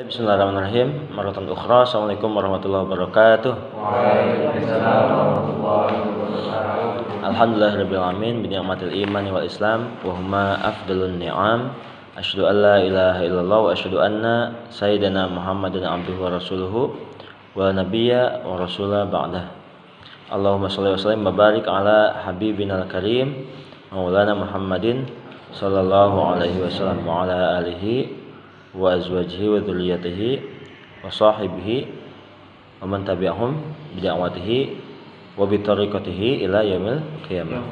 Bismillahirrahmanirrahim. Marratan ukhra. Assalamualaikum warahmatullahi wabarakatuh. Waalaikumsalam warahmatullahi wabarakatuh. Alhamdulillahirabbil alamin bi ni'matil iman wal islam wa huma afdalun ni'am. Asyhadu an la ilaha illallah wa asyhadu anna sayyidina Muhammadan abduhu wa rasuluhu wa nabiyya wa rasula ba'dah. Allahumma shalli wa sallim wa barik ala habibinal karim maulana Muhammadin sallallahu alaihi wasallam wa ala alihi wa azwajihi wa dzurriyyatihi wa sahbihi wa man tabi'ahum bi da'watihi wa bi tariqatihi ila yaumil qiyamah.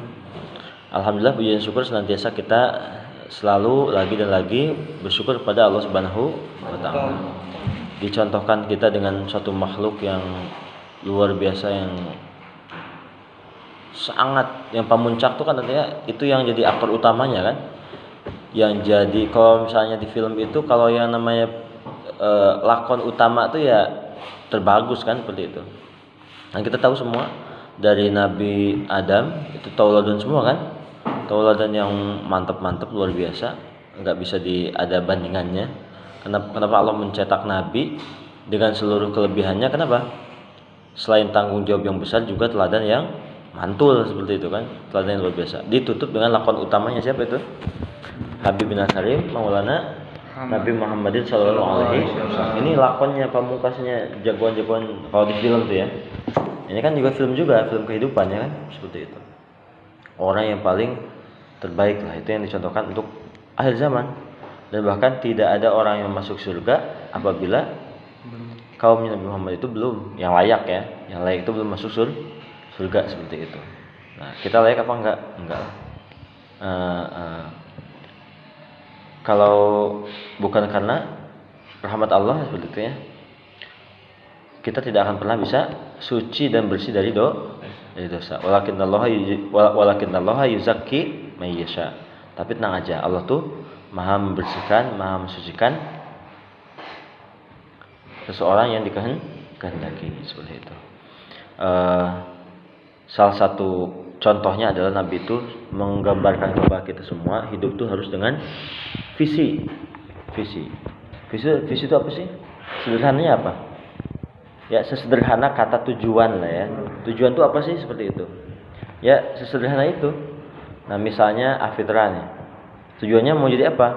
Alhamdulillah, puji dan syukur senantiasa kita selalu lagi dan lagi bersyukur kepada Allah Subhanahu wa taala. Dicontohkan kita dengan satu makhluk yang luar biasa, yang sangat, yang pamuncak tuh kan artinya itu yang jadi aktor utamanya kan. Yang jadi kalau misalnya di film itu kalau yang namanya lakon utama tuh ya terbagus kan, seperti itu. Nah, kita tahu semua dari Nabi Adam itu tauladan semua kan, tauladan yang mantap-mantap luar biasa, nggak bisa ada bandingannya. Kenapa Allah mencetak Nabi dengan seluruh kelebihannya? Kenapa? Selain tanggung jawab yang besar juga teladan yang mantul, seperti itu kan, teladan yang luar biasa. Ditutup dengan lakon utamanya siapa itu? Habibina Karim Maulana Nabi Muhammadin sallallahu alaihi wasallam. Ini lakonnya, pamungkasnya, jagoan-jagoan kalau di film tuh ya. Ini kan juga film kehidupan ya kan, seperti itu. Orang yang paling terbaik lah, itu yang dicontohkan untuk akhir zaman. Dan bahkan tidak ada orang yang masuk surga apabila kaumnya Nabi Muhammad itu belum yang layak ya, yang layak itu belum masuk surga, seperti itu. Nah, kita layak apa enggak? Enggak. Kalau bukan karena rahmat Allah seperti itu ya, kita tidak akan pernah bisa suci dan bersih dari dosa. Walakinallaha yuzakki may yasha. Tapi tenang aja, Allah tuh Maha membersihkan, Maha mensucikan seseorang yang dikehendaki, seperti itu. Salah satu contohnya adalah Nabi itu menggambarkan kepada kita semua hidup itu harus dengan visi itu apa sih? Sederhananya apa? Ya, sesederhana kata tujuan lah ya. Tujuan itu apa sih, seperti itu. Ya, sesederhana itu. Nah, misalnya Afitra nih, tujuannya mau jadi apa?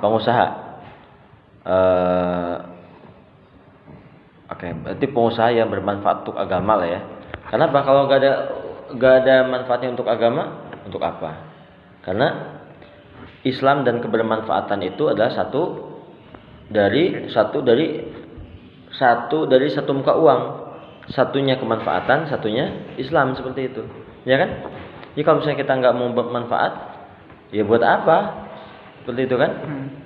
Pengusaha. Oke, berarti pengusaha yang bermanfaat untuk agama lah ya. Kenapa? Kalau gak ada manfaatnya untuk agama, untuk apa? Karena Islam dan kebermanfaatan itu adalah satu dari satu muka uang. Satunya kemanfaatan, satunya Islam, seperti itu. Ya kan? Jadi kalau misalnya kita nggak mau bermanfaat, ya buat apa? Seperti itu kan?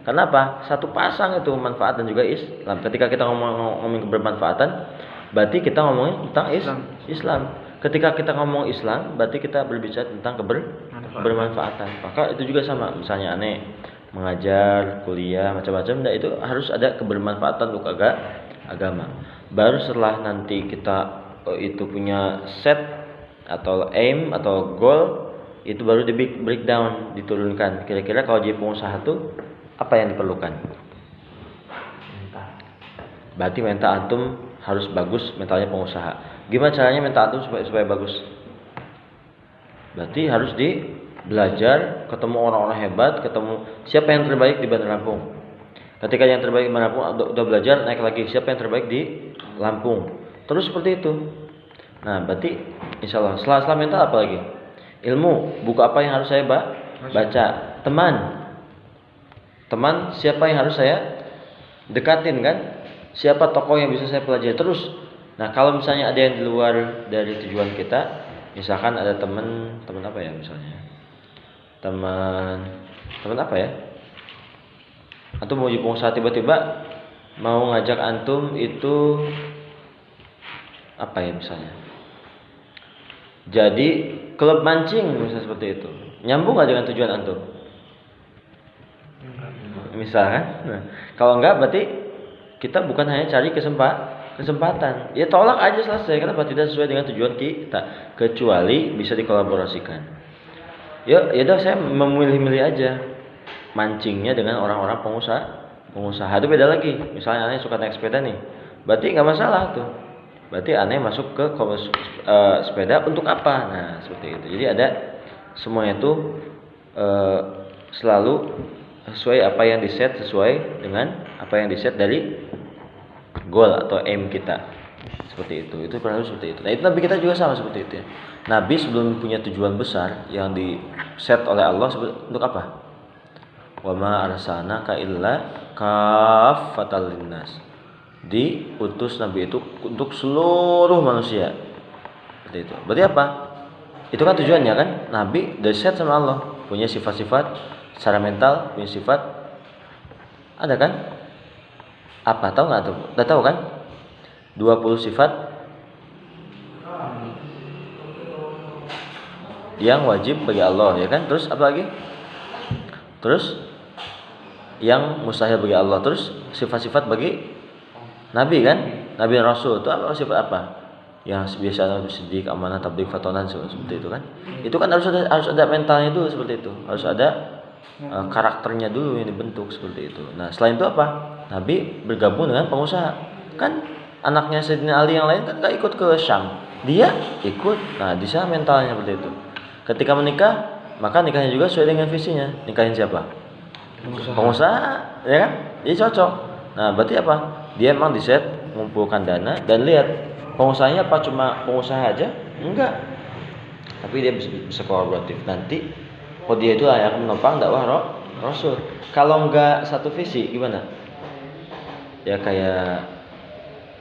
Kenapa? Satu pasang itu manfaat dan juga Islam. Ketika kita ngomongin kebermanfaatan, berarti kita ngomongin tentang Islam. Ketika kita ngomong Islam, berarti kita berbicara tentang kebermanfaatan. Maka itu juga sama. Misalnya aneh mengajar, kuliah, macam-macam, itu harus ada kebermanfaatan untuk agama. Baru setelah nanti kita itu punya set atau aim atau goal, itu baru di breakdown, diturunkan. Kira-kira kalau jadi pengusaha tuh apa yang diperlukan? Berarti mental antum harus bagus, mentalnya pengusaha. Gimana caranya mental antum supaya bagus? Berarti harus belajar, ketemu orang-orang hebat, ketemu siapa yang terbaik di Bandar Lampung. Ketika yang terbaik di Bandar Lampung udah belajar, naik lagi siapa yang terbaik di Lampung. Terus seperti itu. Nah, berarti insyaallah setelah mental apa lagi? Ilmu, buku apa yang harus saya baca? Teman siapa yang harus saya dekatin kan? Siapa tokoh yang bisa saya pelajari terus. Nah, kalau misalnya ada yang di luar dari tujuan kita, misalkan ada teman apa ya misalnya? Teman apa ya? Antum mau jadi pengusaha, tiba-tiba mau ngajak antum itu apa ya misalnya? Jadi klub mancing misalnya, seperti itu. Nyambung gak dengan tujuan antum? Misalkan. Nah, kalau enggak berarti kita bukan hanya cari kesempatan. Ya tolak aja, selesai. Kenapa? Tidak sesuai dengan tujuan kita. Kecuali bisa dikolaborasikan. Ya udah, saya memilih-milih aja. mancingnya dengan orang-orang pengusaha itu beda lagi. Misalnya aneh suka naik sepeda nih, berarti nggak masalah tuh. Berarti aneh masuk ke sepeda untuk apa? Nah seperti itu. Jadi ada semuanya itu selalu sesuai apa yang diset, sesuai dengan apa yang diset dari goal atau aim kita. Seperti itu. Itu perlu seperti itu. Nah itu Nabi kita juga sama seperti itu ya. Nabi sebelum punya tujuan besar yang di set oleh Allah untuk apa? Wa ma arsalnaka illa kaffatan linnas. Diutus Nabi itu untuk seluruh manusia. Seperti itu. Berarti apa? Itu kan tujuannya kan? Nabi diset sama Allah, punya sifat-sifat secara mental, punya sifat ada kan? Apa tahu enggak tuh? Udah tahu kan? 20 sifat yang wajib bagi Allah ya kan? Terus apa lagi? Terus yang mustahil bagi Allah, terus sifat-sifat bagi Nabi kan, Nabi dan Rasul itu apa sifat apa? Yang biasa sedikit amanah, tabligh, fatonan seperti itu kan? Itu kan harus ada mentalnya dulu seperti itu, harus ada karakternya dulu yang dibentuk seperti itu. Nah selain itu apa? Nabi bergabung dengan pengusaha kan, anaknya Sayyidina Ali yang lain kan nggak ikut ke Syam, dia ikut. Nah di sana mentalnya seperti itu. Ketika menikah, maka nikahnya juga sesuai dengan visinya. Nikahin siapa? Pengusaha, ya kan? Jadi cocok. Nah, berarti apa? Dia memang diset mengumpulkan dana dan lihat pengusahanya apa cuma pengusaha aja? Enggak. Tapi dia bisa kolaboratif. Nanti dia itu yang menopang dakwah Rasul. Kalau enggak satu visi gimana? Ya kayak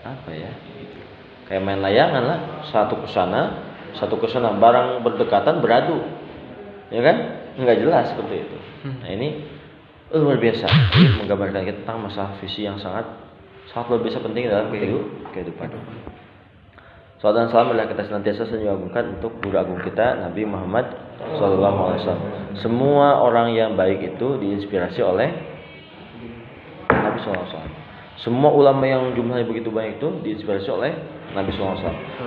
apa ya? Kayak main layangan lah, satu ke sana, barang berdekatan beradu. Ya kan? Enggak jelas seperti itu. Nah, ini luar biasa. Ini menggambarkan kita tentang masalah visi yang sangat luar biasa penting dalam kehidupan. Salam dan salam adalah kita senantiasa menyuguhkan untuk guru agung kita Nabi Muhammad SAW. Semua orang yang baik itu diinspirasi oleh Nabi SAW. Semua ulama yang jumlahnya begitu banyak itu diinspirasi oleh Nabi SAW.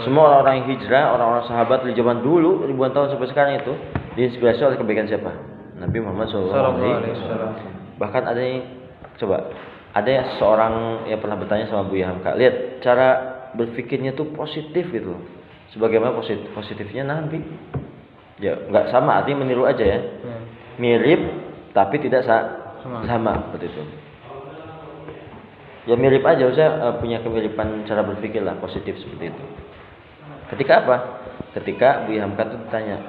Semua orang-orang yang hijrah, orang-orang sahabat di zaman dulu ribuan tahun sampai sekarang itu diinspirasi oleh kebaikan siapa? Nabi Muhammad SAW. Bahkan ada yang seorang yang pernah bertanya sama Buya Hamka, lihat cara berpikirnya tuh positif gitu. Sebagaimana positifnya Nabi. Ya nggak sama, artinya meniru aja ya. Mirip tapi tidak sama seperti itu. Ya mirip aja, usah punya kemiripan cara berpikir lah, positif seperti itu. Ketika apa? Ketika Buya Hamka tuh ditanya,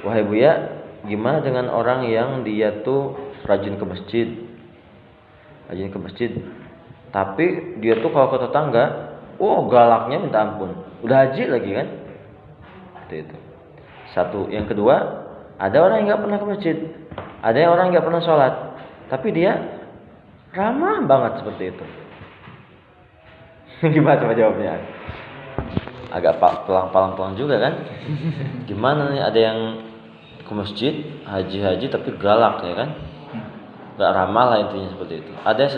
wahai Buya, gimana dengan orang yang dia tuh rajin ke masjid, tapi dia tuh kalau ke tetangga, galaknya minta ampun, udah haji lagi kan? Seperti itu. Satu. Yang kedua, ada orang yang nggak pernah ke masjid, ada orang yang nggak pernah sholat, tapi dia ramah banget seperti itu. Gimana coba jawabnya? Agak pelang juga kan? Gimana nih, ada yang ke masjid, haji tapi galak ya kan? Gak ramah lah intinya seperti itu. Ada yang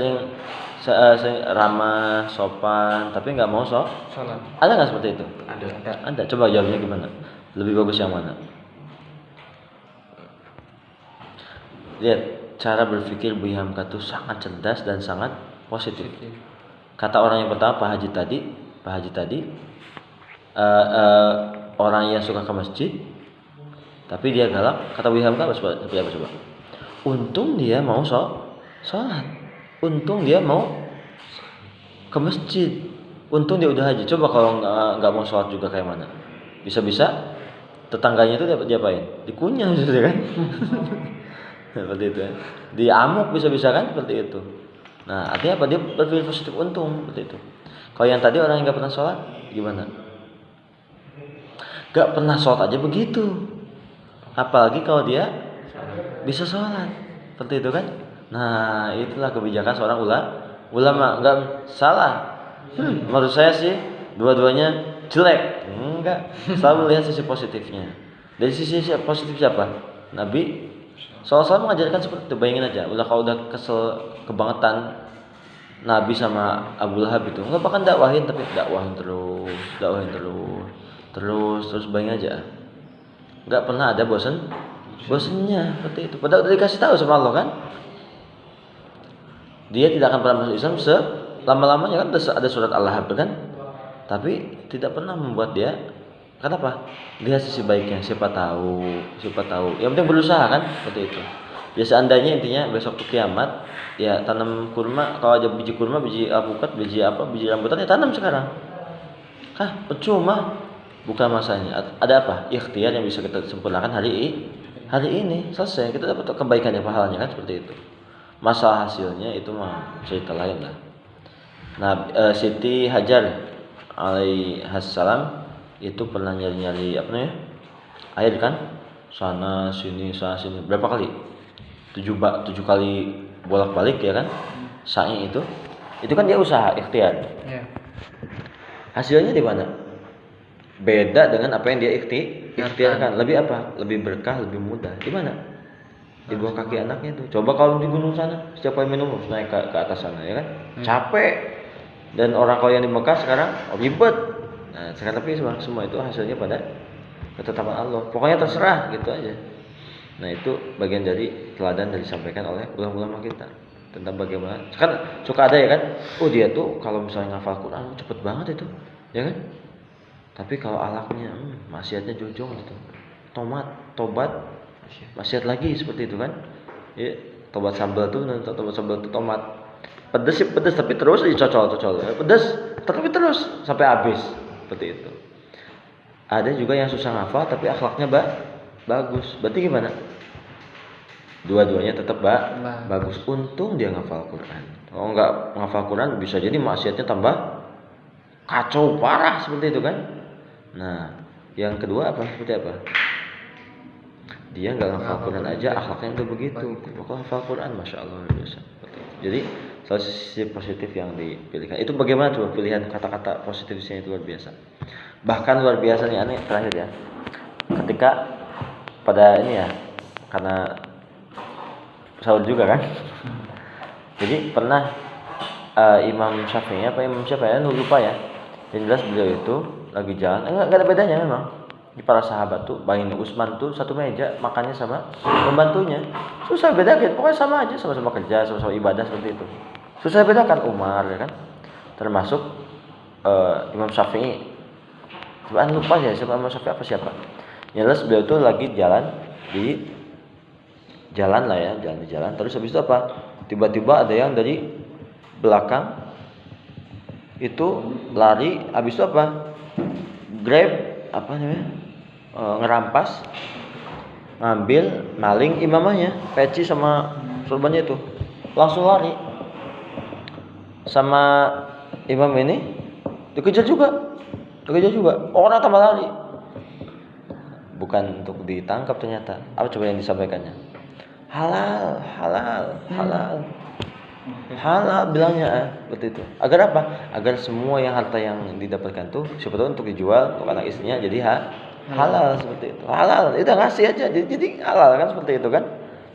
sering ramah, sopan, tapi nggak mau sholat. Ada nggak seperti itu? Ada. Coba jawabnya gimana? Lebih bagus yang mana? Lihat cara berpikir Buya Hamka itu sangat cerdas dan sangat positif. Kata orang yang pertama Pak Haji tadi, orang yang suka ke masjid, tapi dia galak. Kata Buya Hamka seperti apa coba? Untung dia mau sholat, untung dia mau ke masjid, untung dia udah haji. Coba kalau nggak mau sholat juga kayak mana? Bisa tetangganya itu diapain? Dikunyah gitu kan? Seperti itu kan? Diamuk bisa kan seperti itu. Nah artinya apa? Dia berpikir positif, untung seperti itu. Kalau yang tadi orang yang nggak pernah sholat gimana? Nggak pernah sholat aja begitu, apalagi kalau dia bisa sholat seperti itu kan? Nah itulah kebijakan seorang ulama. Nggak salah. Menurut saya sih dua-duanya jelek. Enggak. Selalu melihat sisi positifnya. Dari sisi positif siapa? Nabi SAW mengajarkan seperti itu. Bayangin aja, kalau udah kesel kebangetan Nabi sama Abu Lahab itu, nggak bakal dakwahin, tapi dakwahin terus. Bayangin aja, nggak pernah ada bosennya seperti itu. Padahal udah dikasih tahu sama Allah kan, Dia tidak akan pernah masuk Islam selama-lamanya kan ada surat Al-Lahab kan? Tapi tidak pernah membuat dia, kenapa? Lihat sisi baiknya, siapa tahu. Yang penting berusaha kan, seperti itu. Ya seandainya intinya besok tuh kiamat, ya tanam kurma, kalau ada biji kurma, biji alpukat, biji rambutan ya tanam sekarang. Percuma, bukan masanya. Ada apa? Ikhtiar yang bisa kita sempurnakan hari ini, selesai. Kita dapat kebaikannya, pahalanya kan seperti itu. Masalah hasilnya itu mah cerita lain lah. Nah, Siti Hajar alaihassalam itu pernah nyari air kan, sana sini berapa kali? 7 kali bolak-balik ya kan, sa'i itu kan dia usaha ikhtiar. Hasilnya di mana? Beda dengan apa yang dia ikhtiarkan. Lebih apa? Lebih berkah, lebih mudah. Di mana? Di bawah kaki anaknya itu. Coba kalau di gunung sana, setiap kali minum harus naik ke atas sana ya kan, capek. Dan orang kaya yang di Mekah sekarang ribet. Nah, sekarang tapi semua itu hasilnya pada ketetapan Allah. Pokoknya terserah gitu aja. Nah, itu bagian dari teladan yang disampaikan oleh ulama-ulama kita tentang bagaimana. Kan suka ada ya kan, dia tuh kalau misalnya ngafal Quran cepet banget itu, ya kan? Tapi kalau alaknya maksiatnya jojong gitu. Tobat, maksiat lagi seperti itu kan? Ya, tobat sambal tuh tomat. Pedes tapi terus dicocol. Pedes tapi terus sampai habis seperti itu. Ada juga yang susah ngafal tapi akhlaknya bagus. Berarti gimana? Dua-duanya tetap bagus. Untung dia ngafal Quran. Kalau enggak ngafal Quran bisa jadi maksiatnya tambah kacau parah seperti itu kan. Nah, yang kedua seperti apa? Dia enggak ngafal Quran aja akhlaknya udah begitu. Pokoknya ngafal Quran Masya Allah biasa. Jadi salah sisi positif yang dipilihkan. Itu bagaimana coba pilihan kata-kata positifnya itu luar biasa. Bahkan luar biasa nih aneh terakhir ya. Ketika pada ini ya, karena sahur juga kan. Jadi pernah Imam Syafi'i lupa ya. Yang jelas beliau itu lagi jalan. Enggak ada bedanya memang. Di para sahabat tuh, Bani Utsman tuh satu meja makannya sama pembantunya. Susah bedakan, pokoknya sama aja, sama-sama kerja, sama-sama ibadah seperti itu. Susah bedakan Umar ya kan. Termasuk Imam Syafi'i. Sebenarnya lupa ya siapa Imam Syafi'i siapa. Yang jelas beliau tuh lagi jalan di jalan lah ya, jalan di jalan. Terus habis itu apa? Tiba-tiba ada yang dari belakang itu lari, habis itu apa? Grab ngerampas, ngambil, maling imamahnya, peci sama sorbannya itu, langsung lari. Sama imam ini dikejar juga. Orang tambah lari. Bukan untuk ditangkap ternyata. Apa coba yang disampaikannya? Halal bilangnya seperti itu. Agar apa? Agar semua harta yang didapatkan tuh siapa tahu untuk dijual untuk anak istrinya jadi halal seperti itu. Halal, itu ngasih aja jadi halal kan seperti itu kan.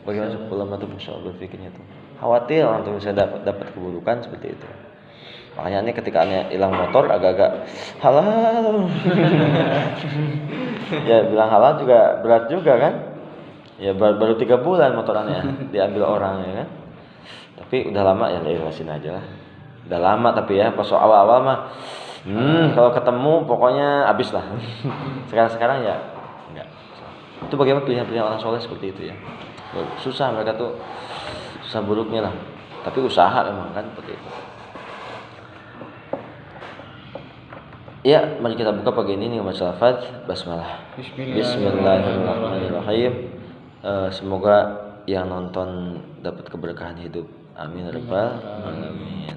Bagaimana ulama tuh masyaallah berpikirnya tuh. Khawatir orang tuh bisa dapat keburukan seperti itu. Makanya ini ketika hilang motor agak-agak halal. Ya bilang halal juga berat juga kan. Ya baru 3 bulan motorannya diambil orang ya kan. Tapi udah lama ya ikhlasin aja lah. Udah lama tapi ya pas awal-awal mah kalau ketemu pokoknya habis lah. Sekarang ya enggak. Itu bagaimana pilihan-pilihan orang soleh seperti itu ya. Susah mereka tuh susah buruknya lah. Tapi usaha memang kan seperti itu. Ya, mari kita buka pagi ini dengan masalah basmalah. Bismillahirrahmanirrahim. Semoga yang nonton dapat keberkahan hidup. Amin ya rabbal alamin.